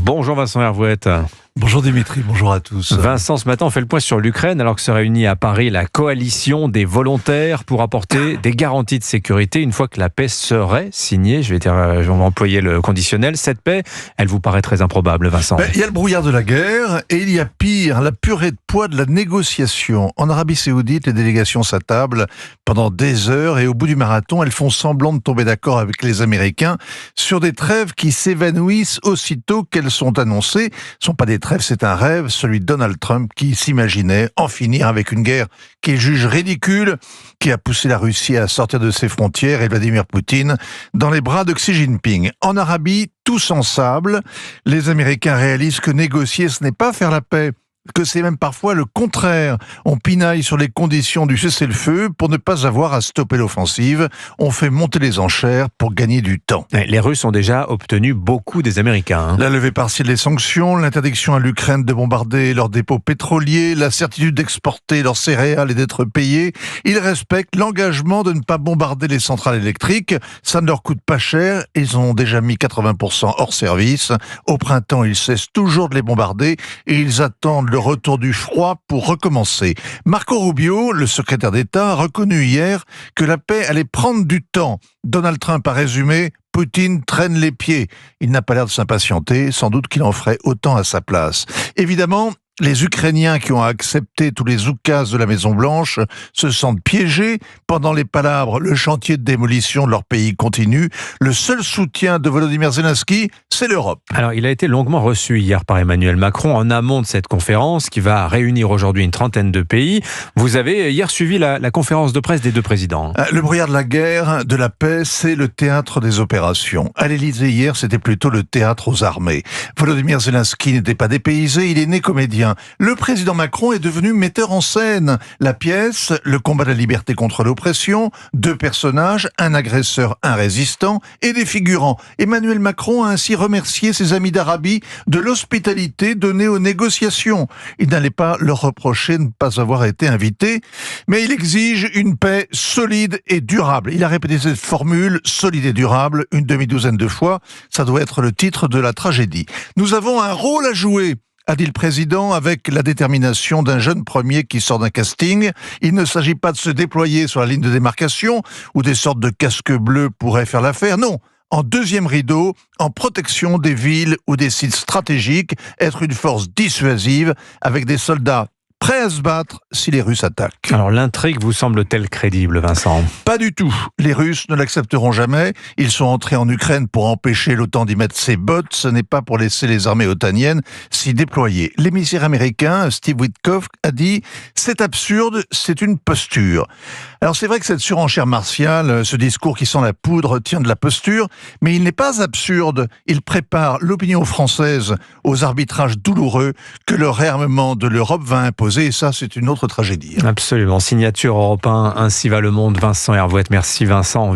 Bonjour Vincent Hervouette. Bonjour Dimitri, bonjour à tous. Vincent, ce matin on fait le point sur l'Ukraine alors que se réunit à Paris la coalition des volontaires pour apporter des garanties de sécurité une fois que la paix serait signée. Je vais employer le conditionnel. Cette paix, elle vous paraît très improbable, Vincent? Il y a le brouillard de la guerre et il y a pire, la purée de poids de la négociation. En Arabie Saoudite, les délégations s'attablent pendant des heures et au bout du marathon, elles font semblant de tomber d'accord avec les Américains sur des trêves qui s'évanouissent aussitôt qu'elles sont annoncées. Ce ne sont pas des trêves, c'est un rêve, celui de Donald Trump qui s'imaginait en finir avec une guerre qu'il juge ridicule, qui a poussé la Russie à sortir de ses frontières et Vladimir Poutine dans les bras de Xi Jinping. En Arabie, tous en sable, les Américains réalisent que négocier, ce n'est pas faire la paix, que c'est même parfois le contraire. On pinaille sur les conditions du cessez-le-feu pour ne pas avoir à stopper l'offensive. On fait monter les enchères pour gagner du temps. Les Russes ont déjà obtenu beaucoup des Américains. La levée partielle des sanctions, l'interdiction à l'Ukraine de bombarder leurs dépôts pétroliers, la certitude d'exporter leurs céréales et d'être payés. Ils respectent l'engagement de ne pas bombarder les centrales électriques. Ça ne leur coûte pas cher. Ils ont déjà mis 80% hors service. Au printemps, ils cessent toujours de les bombarder et ils attendent le retour du froid pour recommencer. Marco Rubio, le secrétaire d'État, a reconnu hier que la paix allait prendre du temps. Donald Trump a résumé: Poutine traîne les pieds. Il n'a pas l'air de s'impatienter, sans doute qu'il en ferait autant à sa place. Évidemment, les Ukrainiens qui ont accepté tous les oukases de la Maison-Blanche se sentent piégés. Pendant les palabres, le chantier de démolition de leur pays continue. Le seul soutien de Volodymyr Zelensky, c'est l'Europe. Alors, il a été longuement reçu hier par Emmanuel Macron en amont de cette conférence qui va réunir aujourd'hui une trentaine de pays. Vous avez hier suivi la conférence de presse des deux présidents. Le brouillard de la guerre, de la paix, c'est le théâtre des opérations. À l'Élysée hier, c'était plutôt le théâtre aux armées. Volodymyr Zelensky n'était pas dépaysé, il est né comédien. Le président Macron est devenu metteur en scène. La pièce, le combat de la liberté contre l'oppression, deux personnages, un agresseur, un résistant, et des figurants. Emmanuel Macron a ainsi remercié ses amis d'Arabie de l'hospitalité donnée aux négociations. Il n'allait pas leur reprocher de ne pas avoir été invité, mais il exige une paix solide et durable. Il a répété cette formule, solide et durable, une demi-douzaine de fois. Ça doit être le titre de la tragédie. Nous avons un rôle à jouer, a dit le président, avec la détermination d'un jeune premier qui sort d'un casting. Il ne s'agit pas de se déployer sur la ligne de démarcation, où des sortes de casques bleus pourraient faire l'affaire. Non, en deuxième rideau, en protection des villes ou des sites stratégiques, être une force dissuasive avec des soldats prêts à se battre si les Russes attaquent. Alors l'intrigue vous semble-t-elle crédible, Vincent? Pas du tout. Les Russes ne l'accepteront jamais. Ils sont entrés en Ukraine pour empêcher l'OTAN d'y mettre ses bottes. Ce n'est pas pour laisser les armées otaniennes s'y déployer. L'émissaire américain Steve Witkoff a dit « C'est absurde, c'est une posture ». Alors c'est vrai que cette surenchère martiale, ce discours qui sent la poudre, tient de la posture, mais il n'est pas absurde. Il prépare l'opinion française aux arbitrages douloureux que le réarmement de l'Europe va imposer, et ça c'est une autre tragédie. Absolument. Signature Europe 1, ainsi va le monde. Vincent Hervouette. Merci Vincent.